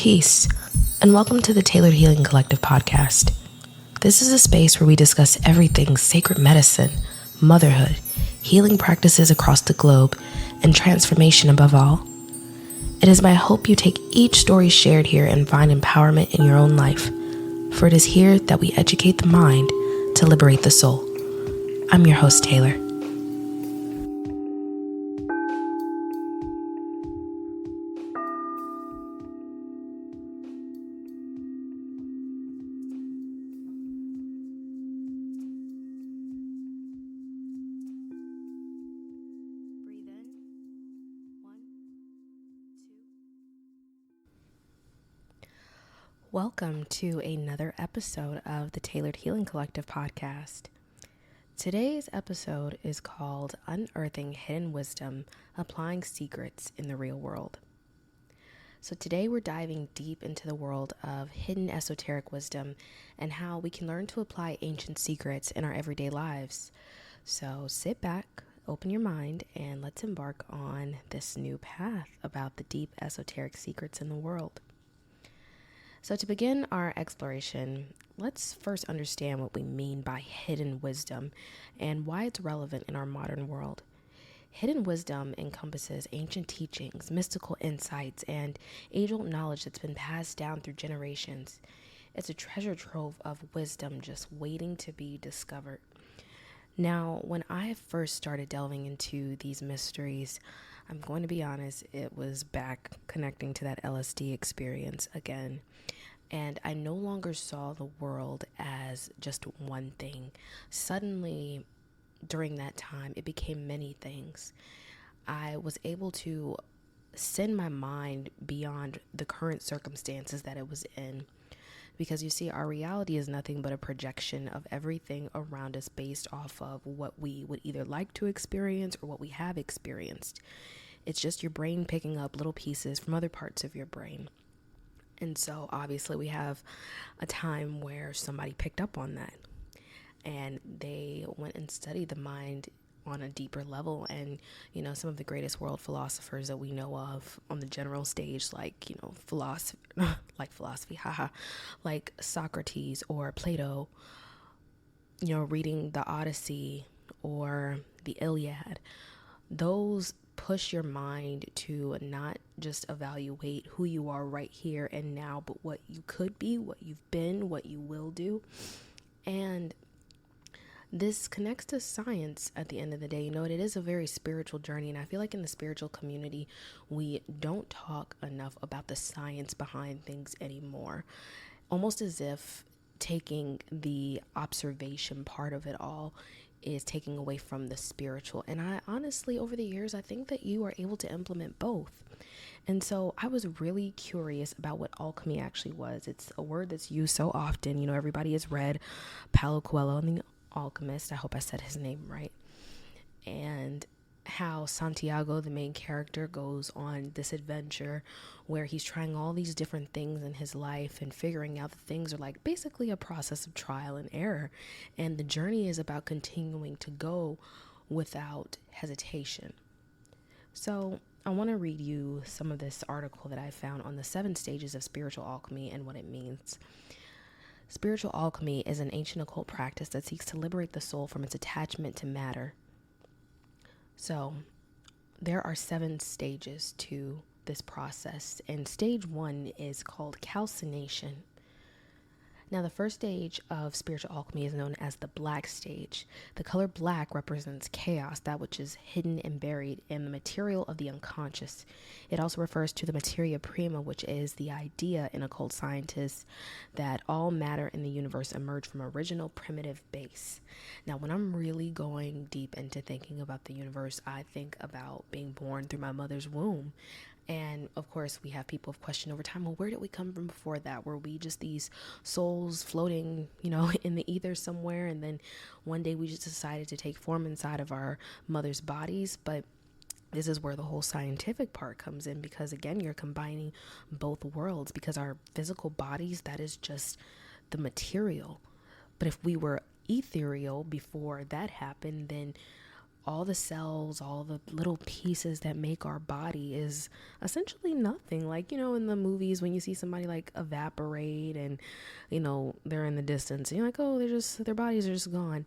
Peace, and welcome to the Tailored Healing Collective podcast. This is a space where we discuss everything sacred medicine, motherhood, healing practices across the globe, and transformation above all. It is my hope you take each story shared here and find empowerment in your own life, for it is here that we educate the mind to liberate the soul. I'm your host, Taylor. Welcome to another episode of the Tailored Healing Collective podcast. Today's episode is called Unearthing Hidden Wisdom, Applying Secrets in the Real World. So today we're diving deep into the world of hidden esoteric wisdom and how we can learn to apply ancient secrets in our everyday lives. So sit back, open your mind, and let's embark on this new path about the deep esoteric secrets in the world. So to begin our exploration, let's first understand what we mean by hidden wisdom and why it's relevant in our modern world. Hidden wisdom encompasses ancient teachings, mystical insights, and age-old knowledge that's been passed down through generations. It's a treasure trove of wisdom just waiting to be discovered. Now, when I first started delving into these mysteries, I'm going to be honest, it was back connecting to that LSD experience again. And I no longer saw the world as just one thing. Suddenly, during that time, it became many things. I was able to send my mind beyond the current circumstances that it was in. Because you see, our reality is nothing but a projection of everything around us based off of what we would either like to experience or what we have experienced. It's just your brain picking up little pieces from other parts of your brain. And so obviously we have a time where somebody picked up on that and they went and studied the mind on a deeper level. And, some of the greatest world philosophers that we know of on the general stage, like Socrates or Plato, reading the Odyssey or the Iliad, those push your mind to not just evaluate who you are right here and now, but what you could be, what you've been, what you will do. And this connects to science at the end of the day. It is a very spiritual journey. And I feel like in the spiritual community, we don't talk enough about the science behind things anymore. Almost as if taking the observation part of it all is taking away from the spiritual. And I honestly, over the years, I think that you are able to implement both. And so I was really curious about what alchemy actually was. It's a word that's used so often. Everybody has read Paulo Coelho and the Alchemist. I hope I said his name right. And how Santiago, the main character, goes on this adventure where he's trying all these different things in his life and figuring out that things are like basically a process of trial and error. And the journey is about continuing to go without hesitation. So I want to read you some of this article that I found on the 7 stages of spiritual alchemy and what it means. Spiritual alchemy is an ancient occult practice that seeks to liberate the soul from its attachment to matter. So there are 7 stages to this process, and stage 1 is called calcination. Now, the first stage of spiritual alchemy is known as the black stage. The color black represents chaos, that which is hidden and buried in the material of the unconscious. It also refers to the materia prima, which is the idea in occult scientists that all matter in the universe emerged from original primitive base. Now, when I'm really going deep into thinking about the universe, I think about being born through my mother's womb. And of course, we have people have questioned over time, well, where did we come from before that? Were we just these souls floating, in the ether somewhere? And then one day we just decided to take form inside of our mother's bodies. But this is where the whole scientific part comes in, because again, you're combining both worlds, because our physical bodies, that is just the material. But if we were ethereal before that happened, then all the cells, all the little pieces that make our body is essentially nothing. Like, in the movies when you see somebody like evaporate and, they're in the distance, and you're like, oh, their bodies are just gone.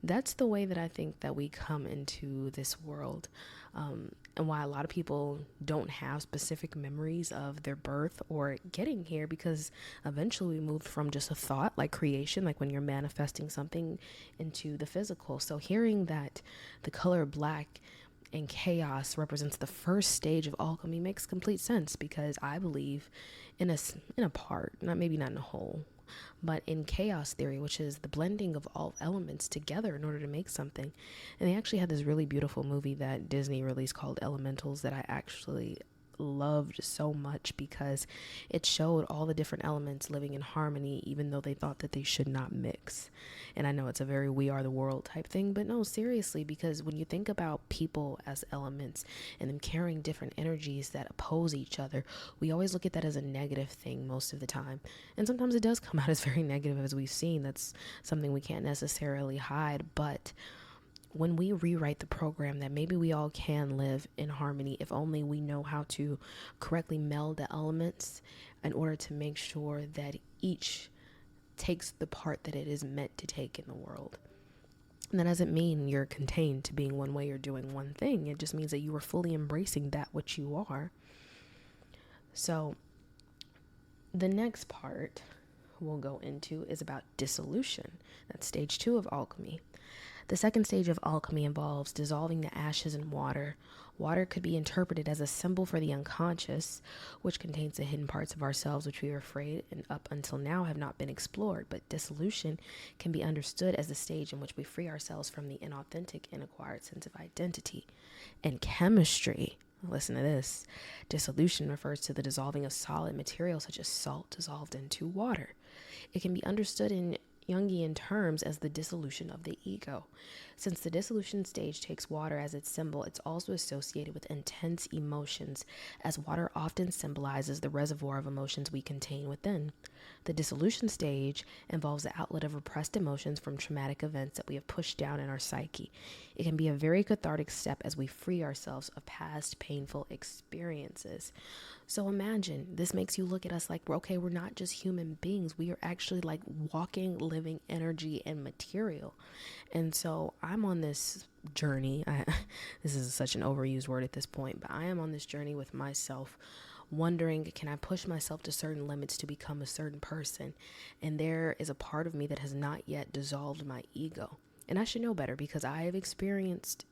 That's the way that I think that we come into this world. And why a lot of people don't have specific memories of their birth or getting here, because eventually we moved from just a thought, like creation, like when you're manifesting something, into the physical. So hearing that the color black and chaos represents the first stage of alchemy makes complete sense, because I believe in a part, maybe not in a whole, but in chaos theory, which is the blending of all elements together in order to make something. And they actually had this really beautiful movie that Disney released called Elementals that I actually loved so much, because it showed all the different elements living in harmony, even though they thought that they should not mix. And I know it's a very We Are the World type thing, but no, seriously, because when you think about people as elements and them carrying different energies that oppose each other, we always look at that as a negative thing most of the time. And sometimes it does come out as very negative, as we've seen. That's something we can't necessarily hide. But when we rewrite the program that maybe we all can live in harmony, if only we know how to correctly meld the elements in order to make sure that each takes the part that it is meant to take in the world. And that doesn't mean you're contained to being one way or doing one thing. It just means that you are fully embracing that which you are. So the next part we'll go into is about dissolution. That's stage 2 of alchemy. The second stage of alchemy involves dissolving the ashes in water. Water could be interpreted as a symbol for the unconscious, which contains the hidden parts of ourselves which we are afraid and up until now have not been explored. But dissolution can be understood as the stage in which we free ourselves from the inauthentic and acquired sense of identity. In chemistry, listen to this, dissolution refers to the dissolving of solid material such as salt dissolved into water. It can be understood in Jungian terms as the dissolution of the ego. Since the dissolution stage takes water as its symbol, it's also associated with intense emotions, as water often symbolizes the reservoir of emotions we contain within. The dissolution stage involves the outlet of repressed emotions from traumatic events that we have pushed down in our psyche. It can be a very cathartic step as we free ourselves of past painful experiences. So imagine, this makes you look at us like, okay, we're not just human beings. We are actually like walking, living energy and material. And so I'm on this journey. This is such an overused word at this point, but I am on this journey with myself, wondering, can I push myself to certain limits to become a certain person? And there is a part of me that has not yet dissolved my ego. And I should know better, because I have experienced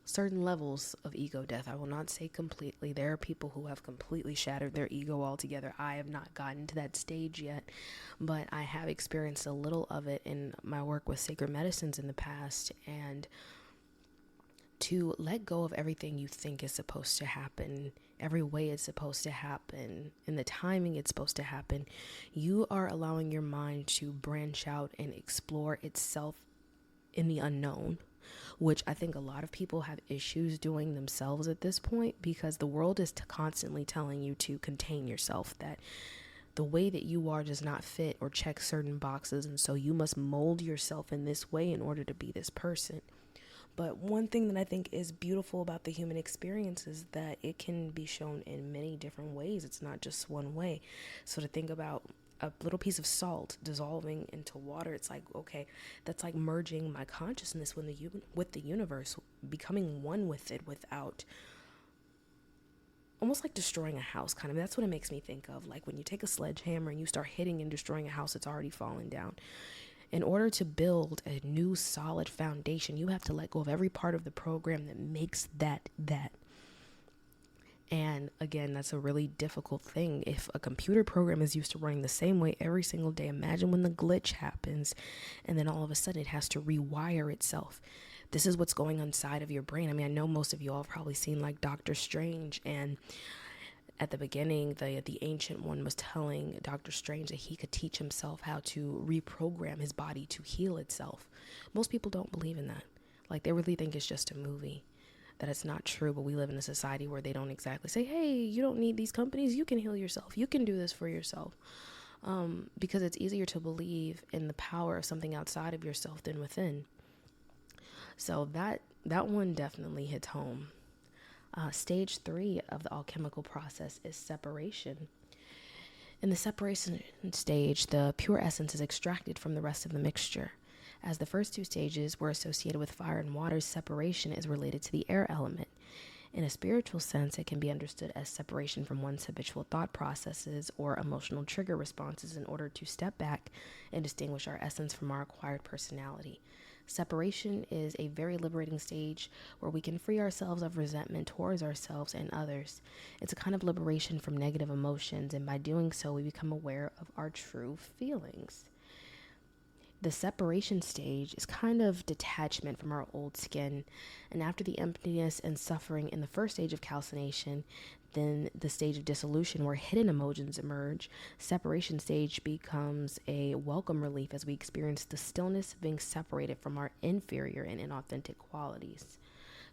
certain levels of ego death. I will not say completely. There are people who have completely shattered their ego altogether. I have not gotten to that stage yet, but I have experienced a little of it in my work with sacred medicines in the past. And to let go of everything you think is supposed to happen, every way it's supposed to happen, and the timing it's supposed to happen, you are allowing your mind to branch out and explore itself in the unknown, which I think a lot of people have issues doing themselves at this point, because the world is constantly telling you to contain yourself, that the way that you are does not fit or check certain boxes, and so you must mold yourself in this way in order to be this person. But one thing that I think is beautiful about the human experience is that it can be shown in many different ways. It's not just one way. So to think about a little piece of salt dissolving into water, it's like, okay, that's like merging my consciousness with the universe, becoming one with it without, almost like destroying a house, kind of. That's what it makes me think of, like when you take a sledgehammer and you start hitting and destroying a house that's already fallen down. In order to build a new solid foundation, you have to let go of every part of the program that makes that. And again, that's a really difficult thing. If a computer program is used to running the same way every single day, imagine when the glitch happens and then all of a sudden it has to rewire itself. This is what's going on inside of your brain. I mean, I know most of you all have probably seen like Doctor Strange, and at the beginning, the Ancient One was telling Dr. Strange that he could teach himself how to reprogram his body to heal itself. Most people don't believe in that. Like, they really think it's just a movie, that it's not true. But we live in a society where they don't exactly say, hey, you don't need these companies. You can heal yourself. You can do this for yourself. Because it's easier to believe in the power of something outside of yourself than within. So that that one definitely hits home. Stage 3 of the alchemical process is separation. In the separation stage, the pure essence is extracted from the rest of the mixture. As the first two stages were associated with fire and water, separation is related to the air element. In a spiritual sense, it can be understood as separation from one's habitual thought processes or emotional trigger responses in order to step back and distinguish our essence from our acquired personality. Separation is a very liberating stage where we can free ourselves of resentment towards ourselves and others. It's a kind of liberation from negative emotions, and by doing so, we become aware of our true feelings. The separation stage is kind of detachment from our old skin, and after the emptiness and suffering in the first stage of calcination, then the stage of dissolution where hidden emotions emerge, separation stage becomes a welcome relief as we experience the stillness of being separated from our inferior and inauthentic qualities.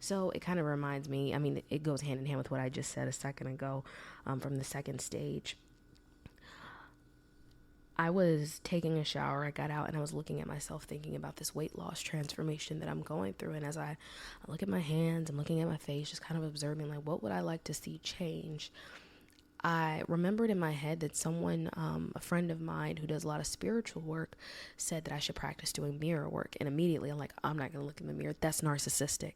So it kind of reminds me, I mean, it goes hand in hand with what I just said a second ago, from the second stage. I was taking a shower, I got out, and I was looking at myself thinking about this weight loss transformation that I'm going through. And as I look at my hands, I'm looking at my face, just kind of observing, like, what would I like to see change? I remembered in my head that someone, a friend of mine who does a lot of spiritual work, said that I should practice doing mirror work. And immediately I'm like, I'm not going to look in the mirror. That's narcissistic.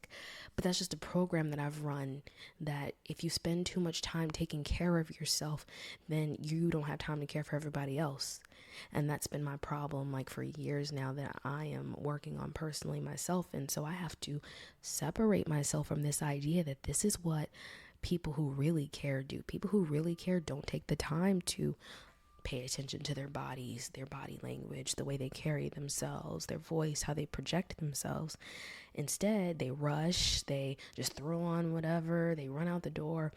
But that's just a program that I've run, that if you spend too much time taking care of yourself, then you don't have time to care for everybody else. And that's been my problem, like, for years now, that I am working on personally myself. And so I have to separate myself from this idea that this is what people who really care do. People who really care don't take the time to pay attention to their bodies, their body language, the way they carry themselves, their voice, how they project themselves. Instead, they rush, they just throw on whatever, they run out the door.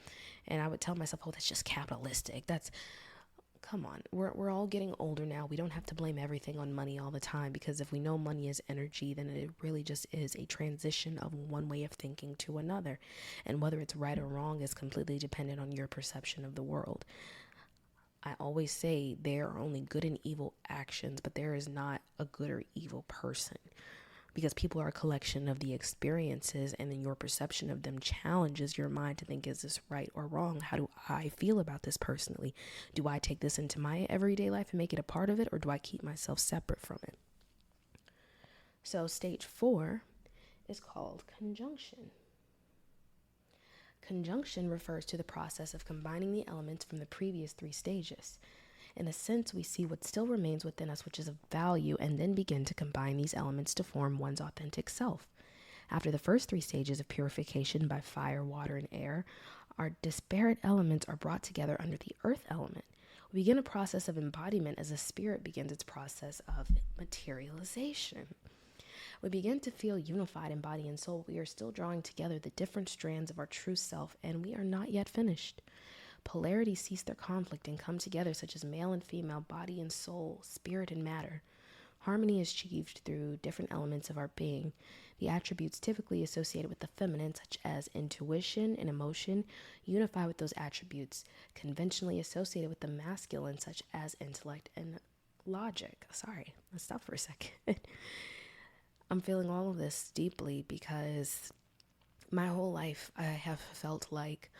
And I would tell myself, oh, that's just capitalistic. Come on, we're all getting older now. We don't have to blame everything on money all the time, because if we know money is energy, then it really just is a transition of one way of thinking to another. And whether it's right or wrong is completely dependent on your perception of the world. I always say there are only good and evil actions, but there is not a good or evil person, because people are a collection of the experiences, and then your perception of them challenges your mind to think, is this right or wrong? How do I feel about this personally? Do I take this into my everyday life and make it a part of it, or do I keep myself separate from it? So stage 4 is called conjunction. Conjunction refers to the process of combining the elements from the previous 3 stages. In a sense, we see what still remains within us, which is of value, and then begin to combine these elements to form one's authentic self. After the first 3 stages of purification by fire, water, and air, our disparate elements are brought together under the earth element. We begin a process of embodiment as the spirit begins its process of materialization. We begin to feel unified in body and soul. We are still drawing together the different strands of our true self, and we are not yet finished. Polarities cease their conflict and come together, such as male and female, body and soul, spirit and matter. Harmony is achieved through different elements of our being. The attributes typically associated with the feminine, such as intuition and emotion, unify with those attributes conventionally associated with the masculine, such as intellect and logic. Sorry, let's stop for a second. I'm feeling all of this deeply because my whole life I have felt like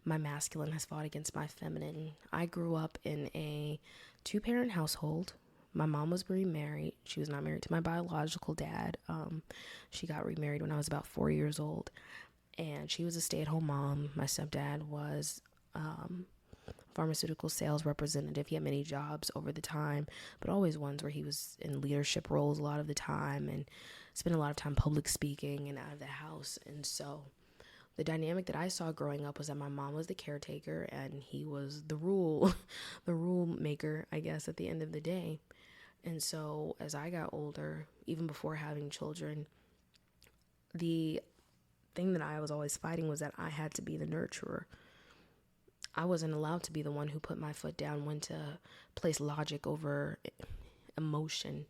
my masculine has fought against my feminine. I grew up in a 2-parent household. My mom was remarried. She was not married to my biological dad. She got remarried when I was about 4 years old, and she was a stay-at-home mom. My stepdad was pharmaceutical sales representative. He had many jobs over the time, but always ones where he was in leadership roles a lot of the time and spent a lot of time public speaking and out of the house. And so the dynamic that I saw growing up was that my mom was the caretaker and he was the rule maker, I guess, at the end of the day. And so as I got older, even before having children, the thing that I was always fighting was that I had to be the nurturer. I wasn't allowed to be the one who put my foot down when to place logic over emotion.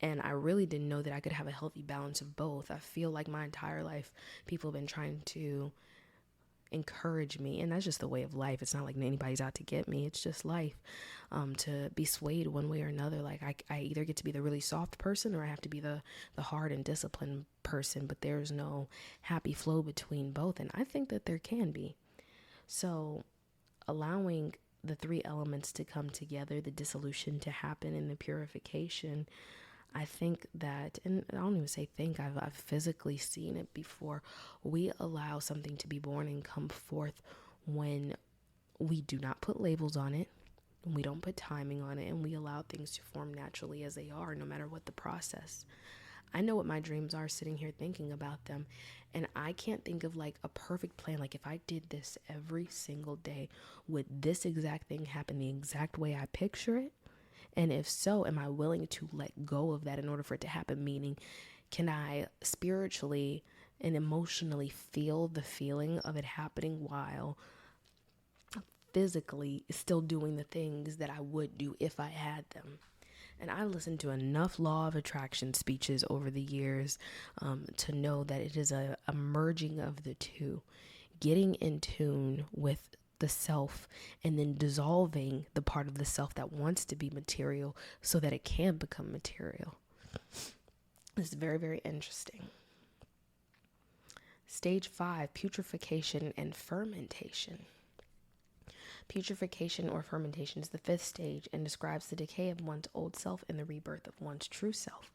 And I really didn't know that I could have a healthy balance of both. I feel like my entire life, people have been trying to encourage me. And that's just the way of life. It's not like anybody's out to get me. It's just life. to be swayed one way or another. Like I either get to be the really soft person or I have to be the hard and disciplined person, but there's no happy flow between both. And I think that there can be. So allowing the three elements to come together, the dissolution to happen and the purification, I think that, and I don't even say think, I've physically seen it before. We allow something to be born and come forth when we do not put labels on it, and we don't put timing on it, and we allow things to form naturally as they are, no matter what the process. I know what my dreams are sitting here thinking about them, and I can't think of like a perfect plan. Like if I did this every single day, would this exact thing happen the exact way I picture it? And if so, am I willing to let go of that in order for it to happen? Meaning, can I spiritually and emotionally feel the feeling of it happening while physically still doing the things that I would do if I had them? And I listened to enough law of attraction speeches over the years to know that it is a merging of the two, getting in tune with the self and then dissolving the part of the self that wants to be material so that it can become material. It's very, very interesting. Stage 5, putrefaction and fermentation. Putrefaction or fermentation is the 5th stage and describes the decay of one's old self and the rebirth of one's true self.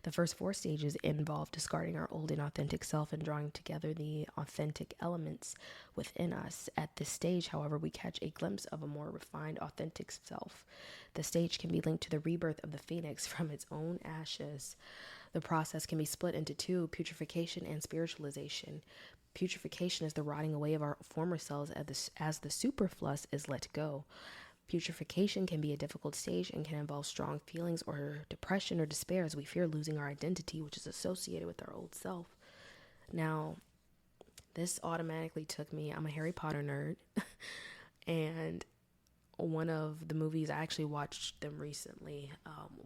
The first 4 stages involve discarding our old and authentic self and drawing together the authentic elements within us. At this stage, however, we catch a glimpse of a more refined, authentic self. The stage can be linked to the rebirth of the phoenix from its own ashes. The process can be split into 2, putrefaction and spiritualization. Putrefaction is the rotting away of our former selves as the superfluous is let go. Putrefaction can be a difficult stage and can involve strong feelings or depression or despair as we fear losing our identity, which is associated with our old self. Now, this automatically took me, I'm a Harry Potter nerd, and one of the movies, I actually watched them recently,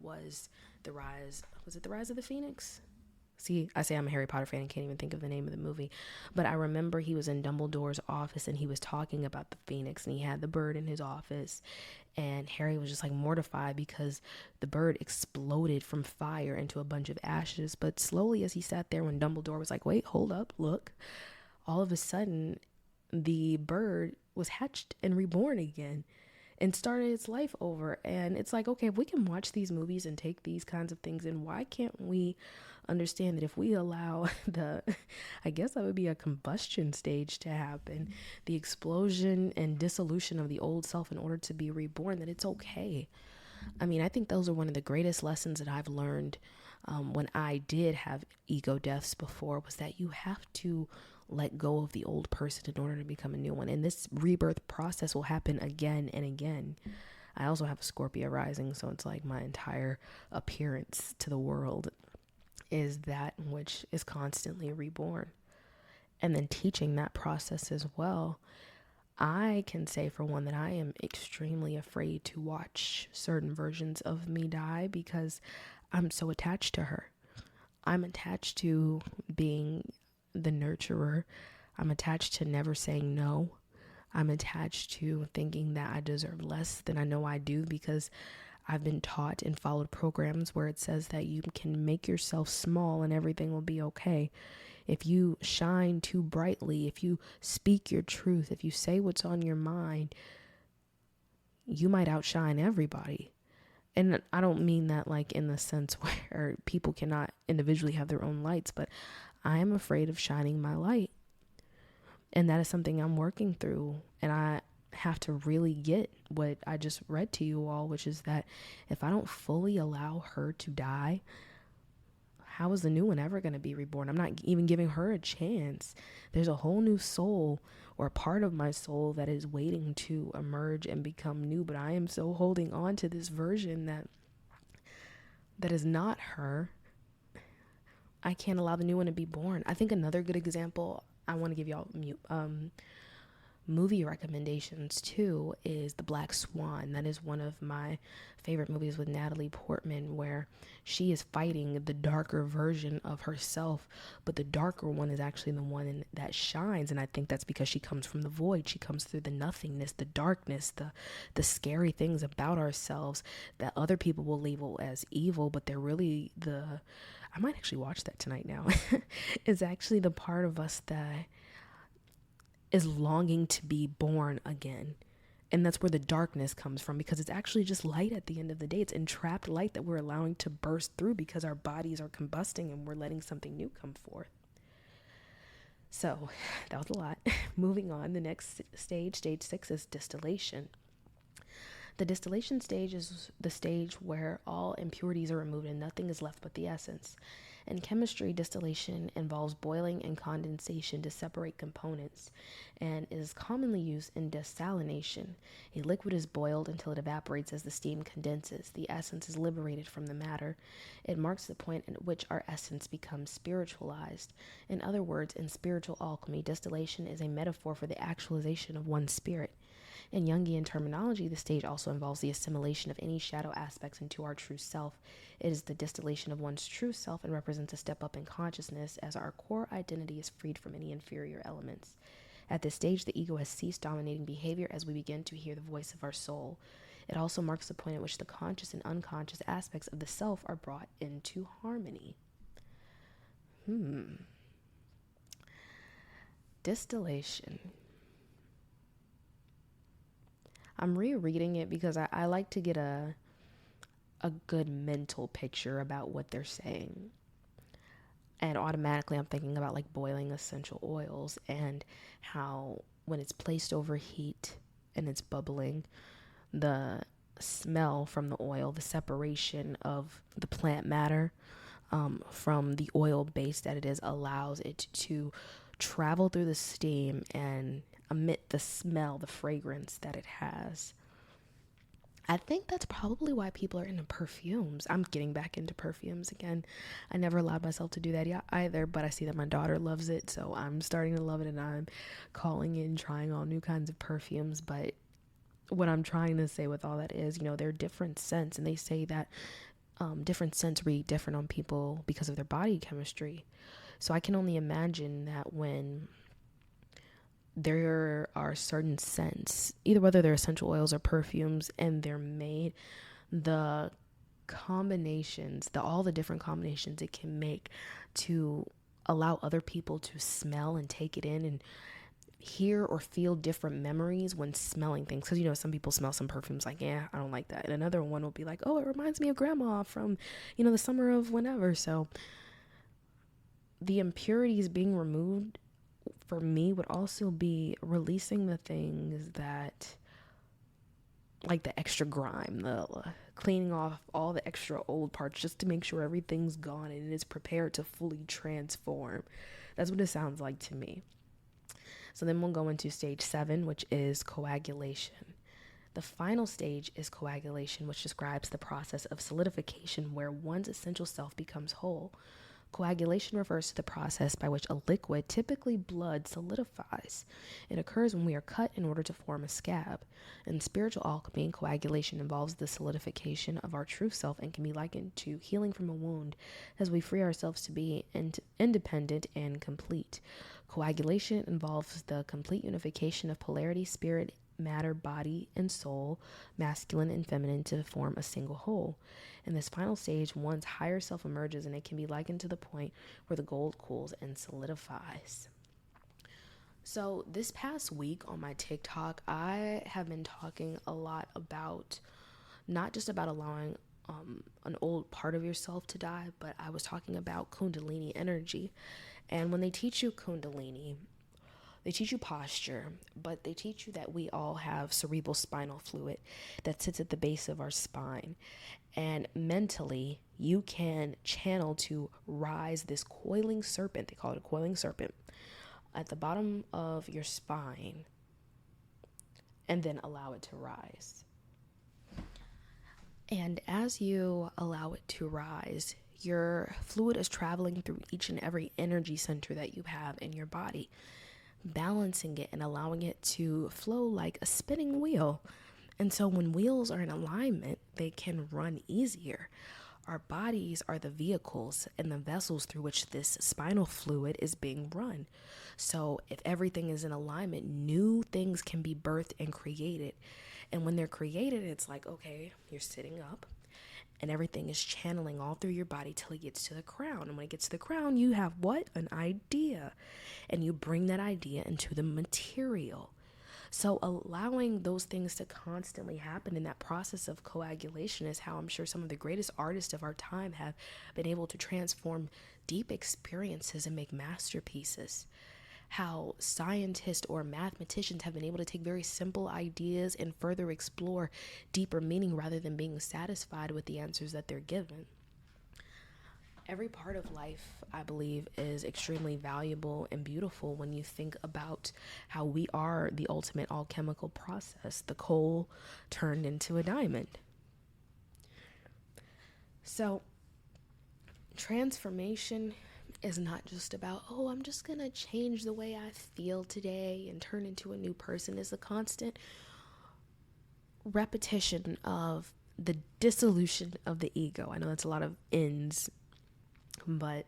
was The Rise of the Phoenix? See, I say I'm a Harry Potter fan and can't even think of the name of the movie. But I remember he was in Dumbledore's office and he was talking about the Phoenix and he had the bird in his office. And Harry was just like mortified because the bird exploded from fire into a bunch of ashes. But slowly as he sat there, when Dumbledore was like, wait, hold up, look. All of a sudden, the bird was hatched and reborn again and started its life over. And it's like, okay, if we can watch these movies and take these kinds of things in, why can't we understand that if we allow I guess that would be a combustion stage to happen, the explosion and dissolution of the old self in order to be reborn, that it's okay. I mean, I think those are one of the greatest lessons that I've learned when I did have ego deaths before, was that you have to let go of the old person in order to become a new one. And this rebirth process will happen again and again. I also have a Scorpio rising, so it's like my entire appearance to the world is that which is constantly reborn. And then teaching that process as well. I can say for one that I am extremely afraid to watch certain versions of me die because I'm so attached to her. I'm attached to being the nurturer. I'm attached to never saying no. I'm attached to thinking that I deserve less than I know I do because I've been taught and followed programs where it says that you can make yourself small and everything will be okay. If you shine too brightly, if you speak your truth, if you say what's on your mind, you might outshine everybody. And I don't mean that like in the sense where people cannot individually have their own lights, but I am afraid of shining my light. And that is something I'm working through. And I have to really get what I just read to you all, which is that if I don't fully allow her to die, how is the new one ever going to be reborn? I'm not even giving her a chance. There's a whole new soul or part of my soul that is waiting to emerge and become new, but I am so holding on to this version that is not her. I can't allow the new one to be born. I think another good example, I want to give y'all movie recommendations too is The Black Swan. That is one of my favorite movies with Natalie Portman, where she is fighting the darker version of herself, but the darker one is actually the one that shines. And I think that's because she comes from the void. She comes through the nothingness, the darkness, the scary things about ourselves that other people will label as evil, but they're really I might actually watch that tonight now. It's actually the part of us that is longing to be born again. And that's where the darkness comes from, because it's actually just light at the end of the day. It's entrapped light that we're allowing to burst through because our bodies are combusting and we're letting something new come forth. So that was a lot. Moving on, the next stage 6, is distillation. The distillation stage is the stage where all impurities are removed and nothing is left but the essence. In chemistry, distillation involves boiling and condensation to separate components and is commonly used in desalination. A liquid is boiled until it evaporates as the steam condenses. The essence is liberated from the matter. It marks the point at which our essence becomes spiritualized. In other words, in spiritual alchemy, distillation is a metaphor for the actualization of one's spirit. In Jungian terminology, the stage also involves the assimilation of any shadow aspects into our true self. It is the distillation of one's true self and represents a step up in consciousness as our core identity is freed from any inferior elements. At this stage, the ego has ceased dominating behavior as we begin to hear the voice of our soul. It also marks the point at which the conscious and unconscious aspects of the self are brought into harmony. Distillation. I'm rereading it because I like to get a good mental picture about what they're saying. And automatically I'm thinking about like boiling essential oils and how when it's placed over heat and it's bubbling, the smell from the oil, the separation of the plant matter from the oil base that it is, allows it to travel through the steam and emit the smell, the fragrance that it has. I think that's probably why people are into perfumes. I'm getting back into perfumes again. I never allowed myself to do that either, but I see that my daughter loves it, so I'm starting to love it, and I'm calling in, trying all new kinds of perfumes. But what I'm trying to say with all that is, they're different scents, and they say that different scents read different on people because of their body chemistry. So I can only imagine that when there are certain scents, either whether they're essential oils or perfumes, and they're made, the combinations, all the different combinations it can make to allow other people to smell and take it in and hear or feel different memories when smelling things. Because, some people smell some perfumes like, yeah, I don't like that. And another one will be like, oh, it reminds me of grandma from, the summer of whenever. So the impurities being removed for me would also be releasing the things that, like the extra grime, the cleaning off all the extra old parts just to make sure everything's gone and it is prepared to fully transform. That's what it sounds like to me. So then we'll go into stage 7, which is coagulation. The final stage is coagulation, which describes the process of solidification where one's essential self becomes whole. Coagulation refers to the process by which a liquid, typically blood, solidifies. It occurs when we are cut in order to form a scab. In spiritual alchemy, coagulation involves the solidification of our true self and can be likened to healing from a wound as we free ourselves to be independent and complete. Coagulation involves the complete unification of polarity, spirit, matter, body, and soul, masculine and feminine, to form a single whole. In this final stage, one's higher self emerges, and it can be likened to the point where the gold cools and solidifies. So this past week on my TikTok, I have been talking a lot about not just about allowing an old part of yourself to die, but I was talking about Kundalini energy. And when they teach you Kundalini, they teach you posture, but they teach you that we all have cerebral spinal fluid that sits at the base of our spine. And mentally, you can channel to rise this coiling serpent. They call it a coiling serpent at the bottom of your spine, and then allow it to rise. And as you allow it to rise, your fluid is traveling through each and every energy center that you have in your body. balancing it and allowing it to flow like a spinning wheel. And so when wheels are in alignment, they can run easier. Our bodies are the vehicles and the vessels through which this spinal fluid is being run. So if everything is in alignment, new things can be birthed and created. And when they're created, it's like, okay, you're sitting up and everything is channeling all through your body till it gets to the crown. And when it gets to the crown, you have what? An idea. And you bring that idea into the material. So allowing those things to constantly happen in that process of coagulation is how I'm sure some of the greatest artists of our time have been able to transform deep experiences and make masterpieces. How scientists or mathematicians have been able to take very simple ideas and further explore deeper meaning rather than being satisfied with the answers that they're given. Every part of life, I believe, is extremely valuable and beautiful when you think about how we are the ultimate alchemical process, the coal turned into a diamond. So, transformation is not just about, oh, I'm just going to change the way I feel today and turn into a new person. It's a constant repetition of the dissolution of the ego. I know that's a lot of ends, but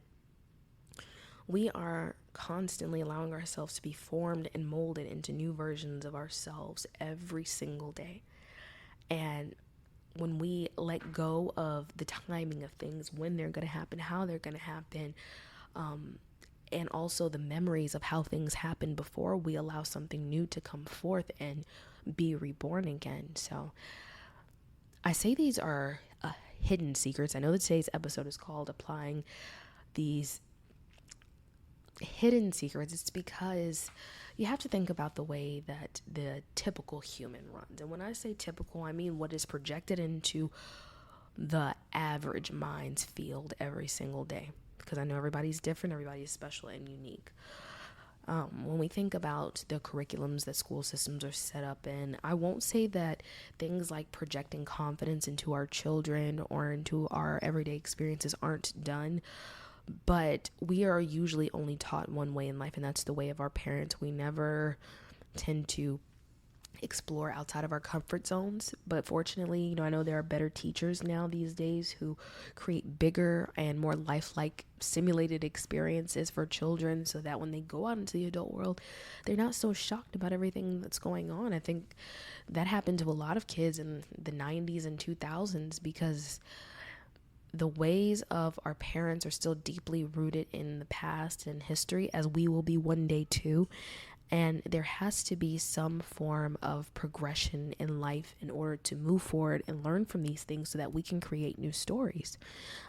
we are constantly allowing ourselves to be formed and molded into new versions of ourselves every single day. And when we let go of the timing of things, when they're going to happen, how they're going to happen, and also the memories of how things happened before, we allow something new to come forth and be reborn again. So I say these are hidden secrets. I know that today's episode is called Applying These Hidden Secrets. It's because you have to think about the way that the typical human runs. And when I say typical, I mean what is projected into the average mind's field every single day. Because I know everybody's different, everybody's special and unique. When we think about the curriculums that school systems are set up in, I won't say that things like projecting confidence into our children or into our everyday experiences aren't done, but we are usually only taught one way in life, and that's the way of our parents. We never tend to explore outside of our comfort zones, but fortunately, I know there are better teachers now these days who create bigger and more lifelike simulated experiences for children so that when they go out into the adult world, they're not so shocked about everything that's going on. I think that happened to a lot of kids in the 90s and 2000s because the ways of our parents are still deeply rooted in the past and history, as we will be one day too. And there has to be some form of progression in life in order to move forward and learn from these things so that we can create new stories.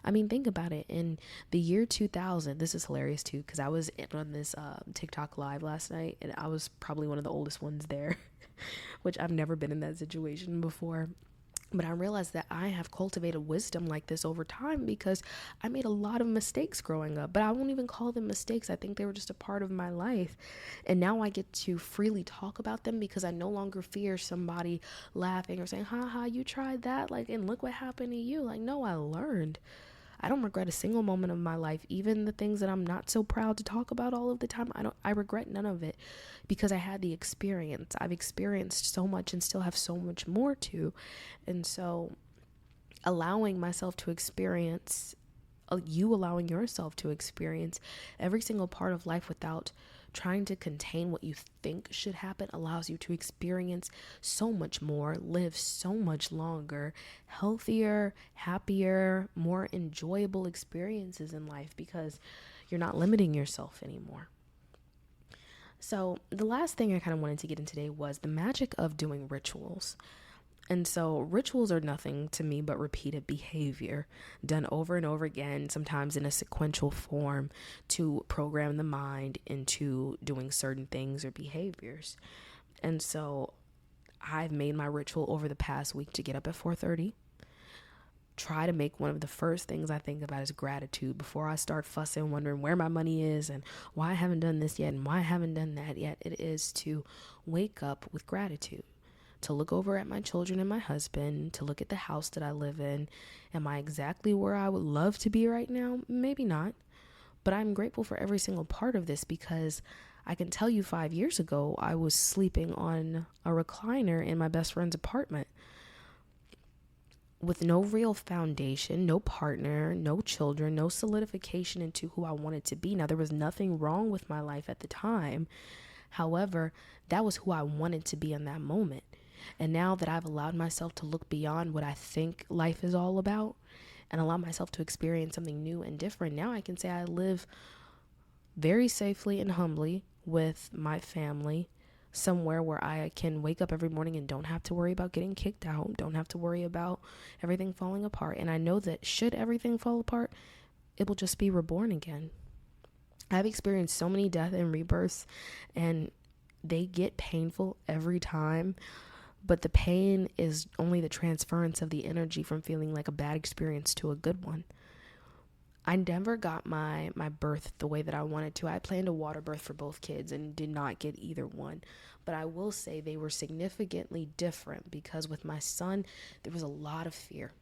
I mean, think about it. In the year 2000, this is hilarious too, because I was on this TikTok live last night, and I was probably one of the oldest ones there, which I've never been in that situation before. But I realized that I have cultivated wisdom like this over time because I made a lot of mistakes growing up, but I won't even call them mistakes. I think they were just a part of my life. And now I get to freely talk about them because I no longer fear somebody laughing or saying, ha, you tried that, and look what happened to you. No, I learned. I don't regret a single moment of my life, even the things that I'm not so proud to talk about all of the time. I regret none of it because I had the experience. I've experienced so much and still have so much more to. And so allowing myself to experience, you allowing yourself to experience every single part of life without trying to contain what you think should happen allows you to experience so much more, live so much longer, healthier, happier, more enjoyable experiences in life because you're not limiting yourself anymore. So the last thing I kind of wanted to get in today was the magic of doing rituals. And so rituals are nothing to me but repeated behavior done over and over again, sometimes in a sequential form to program the mind into doing certain things or behaviors. And so I've made my ritual over the past week to get up at 4:30. Try to make one of the first things I think about is gratitude before I start fussing, wondering where my money is and why I haven't done this yet and why I haven't done that yet. It is to wake up with gratitude. To look over at my children and my husband, to look at the house that I live in. Am I exactly where I would love to be right now? Maybe not. But I'm grateful for every single part of this because I can tell you 5 years ago, I was sleeping on a recliner in my best friend's apartment with no real foundation, no partner, no children, no solidification into who I wanted to be. Now, there was nothing wrong with my life at the time. However, that was who I wanted to be in that moment. And now that I've allowed myself to look beyond what I think life is all about and allow myself to experience something new and different, now I can say I live very safely and humbly with my family, somewhere where I can wake up every morning and don't have to worry about getting kicked out, don't have to worry about everything falling apart. And I know that should everything fall apart, it will just be reborn again. I've experienced so many death and rebirths, and they get painful every time, but the pain is only the transference of the energy from feeling like a bad experience to a good one. I never got my birth the way that I wanted to. I planned a water birth for both kids and did not get either one. But I will say they were significantly different because with my son, there was a lot of fear.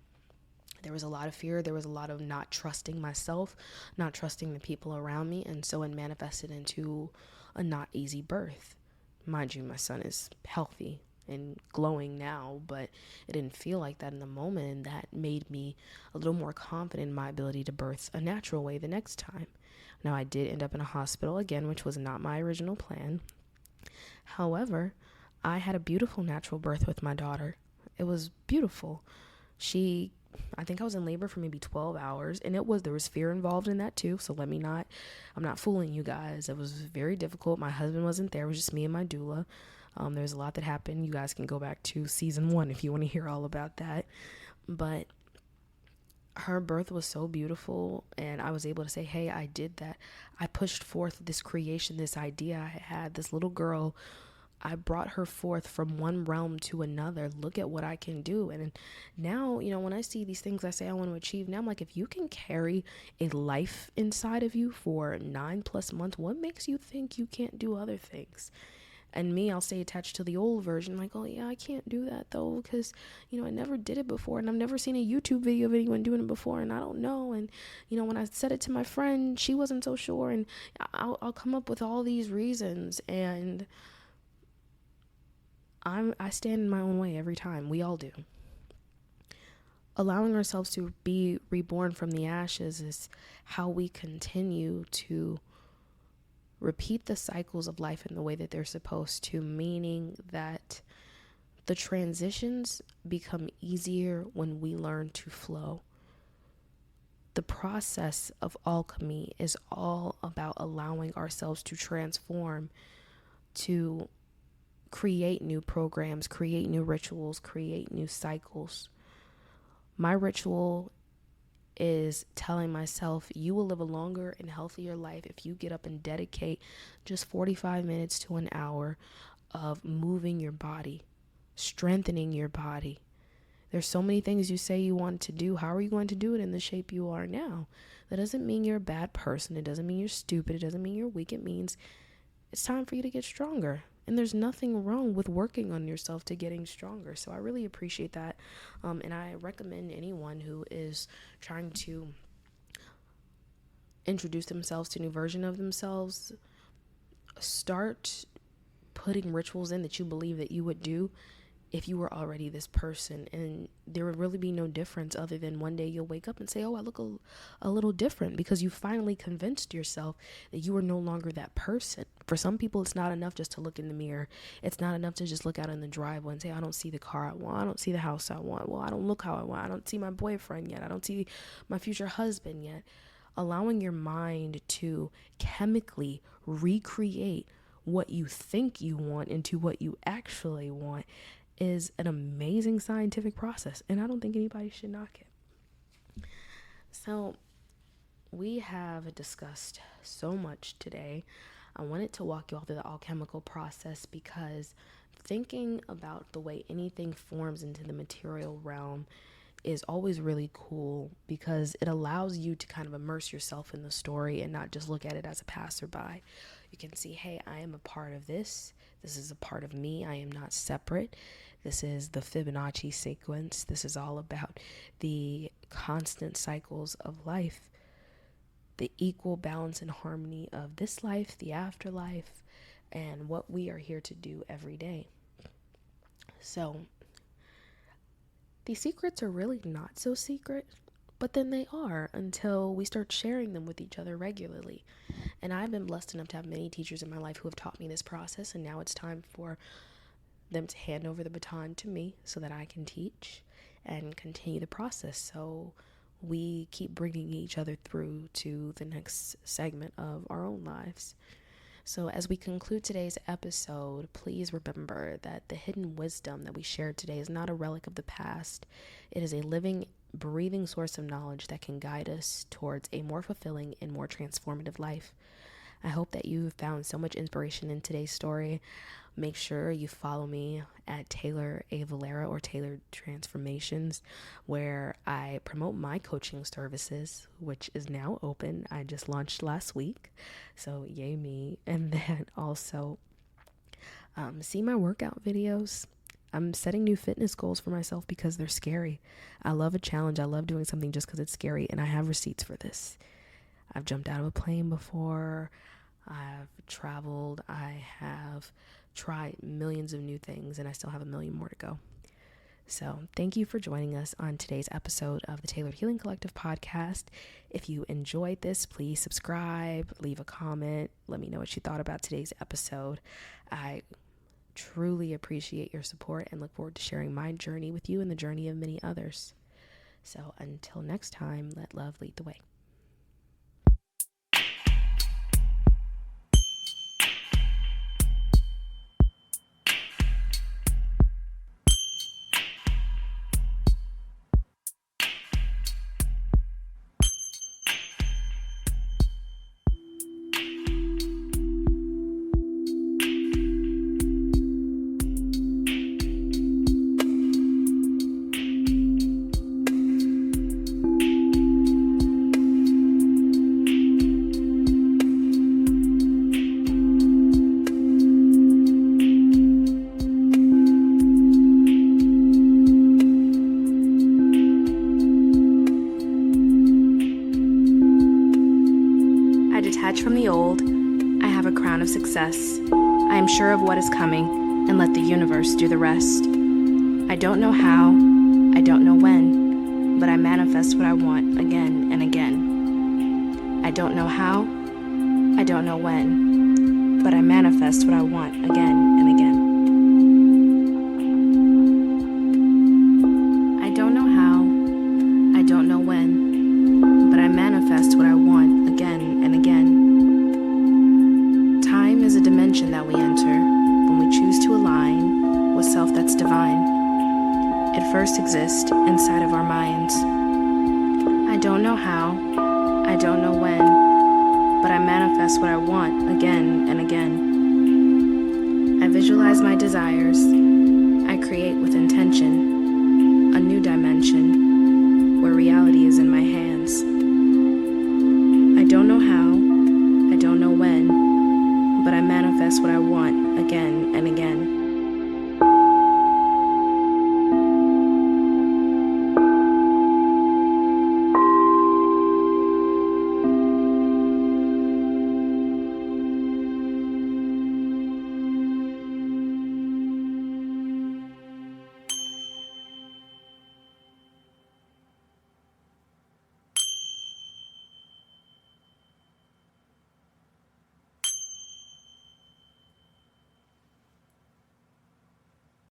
There was a lot of fear. There was a lot of not trusting myself, not trusting the people around me. And so it manifested into a not easy birth. Mind you, my son is healthy and glowing now, but it didn't feel like that in the moment, and that made me a little more confident in my ability to birth a natural way the next time. Now, I did end up in a hospital again, which was not my original plan. However, I had a beautiful natural birth with my daughter. It was beautiful. I think I was in labor for maybe 12 hours, and there was fear involved in that too, so I'm not fooling you guys. It was very difficult. My husband wasn't there. It was just me and my doula. There's a lot that happened. You guys can go back to season 1 if you want to hear all about that. But her birth was so beautiful, and I was able to say, hey, I did that. I pushed forth this creation, this idea I had, this little girl. I brought her forth from one realm to another. Look at what I can do. And now, when I see these things I say I want to achieve, now I'm like, if you can carry a life inside of you for 9+ months, what makes you think you can't do other things? And me, I'll stay attached to the old version, like, oh yeah, I can't do that though, because, I never did it before, and I've never seen a YouTube video of anyone doing it before, and I don't know. And, when I said it to my friend, she wasn't so sure, and I'll come up with all these reasons, and I stand in my own way every time. We all do. Allowing ourselves to be reborn from the ashes is how we continue to repeat the cycles of life in the way that they're supposed to, meaning that the transitions become easier when we learn to flow. The process of alchemy is all about allowing ourselves to transform, to create new programs, create new rituals, create new cycles. My ritual is telling myself, you will live a longer and healthier life if you get up and dedicate just 45 minutes to an hour of moving your body, strengthening your body. There's so many things you say you want to do. How are you going to do it in the shape you are now? That doesn't mean you're a bad person. It doesn't mean you're stupid. It doesn't mean you're weak. It means it's time for you to get stronger. And there's nothing wrong with working on yourself to getting stronger. So I really appreciate that. And I recommend anyone who is trying to introduce themselves to a new version of themselves, start putting rituals in that you believe that you would do if you were already this person. And there would really be no difference other than one day you'll wake up and say, oh, I look a little different, because you finally convinced yourself that you are no longer that person. For some people, it's not enough just to look in the mirror. It's not enough to just look out in the driveway and say, I don't see the car I want. I don't see the house I want. Well, I don't look how I want. I don't see my boyfriend yet. I don't see my future husband yet. Allowing your mind to chemically recreate what you think you want into what you actually want is an amazing scientific process, and I don't think anybody should knock it. So we have discussed so much today. I wanted to walk you all through the alchemical process because thinking about the way anything forms into the material realm is always really cool, because it allows you to kind of immerse yourself in the story and not just look at it as a passerby. You can see, hey, I am a part of this. This is a part of me. I am not separate. This is the Fibonacci sequence. This is all about the constant cycles of life, the equal balance and harmony of this life, the afterlife, and what we are here to do every day. So these secrets are really not so secret, but then they are until we start sharing them with each other regularly. And I've been blessed enough to have many teachers in my life who have taught me this process, and now it's time for them to hand over the baton to me so that I can teach and continue the process. So we keep bringing each other through to the next segment of our own lives. So as we conclude today's episode, please remember that the hidden wisdom that we shared today is not a relic of the past. It is a living, breathing source of knowledge that can guide us towards a more fulfilling and more transformative life. I hope that you found so much inspiration in today's story. Make sure you follow me at Taylor Valera or Taylor Transformations, where I promote my coaching services, which is now open. I just launched last week, so yay me. And then also see my workout videos. I'm setting new fitness goals for myself because they're scary. I love a challenge. I love doing something just because it's scary, and I have receipts for this. I've jumped out of a plane before. I've traveled. I have tried millions of new things, and I still have a million more to go. So thank you for joining us on today's episode of the Tailored Healing Collective podcast. If you enjoyed this, please subscribe, leave a comment, let me know what you thought about today's episode. I truly appreciate your support and look forward to sharing my journey with you and the journey of many others. So until next time, let love lead the way. From the old, I have a crown of success. I am sure of what is coming, and let the universe do the rest. I don't know how, I don't know when, but I manifest what I want again and again. I don't know how, I don't know when, but I manifest what I want again and again. I don't know how, I don't know when, but I manifest what I want again and again. Time is a dimension that we enter when we choose to align with self that's divine. It first exists inside of our minds. I don't know how, I don't know when, but I manifest what I want again and again. I visualize my desires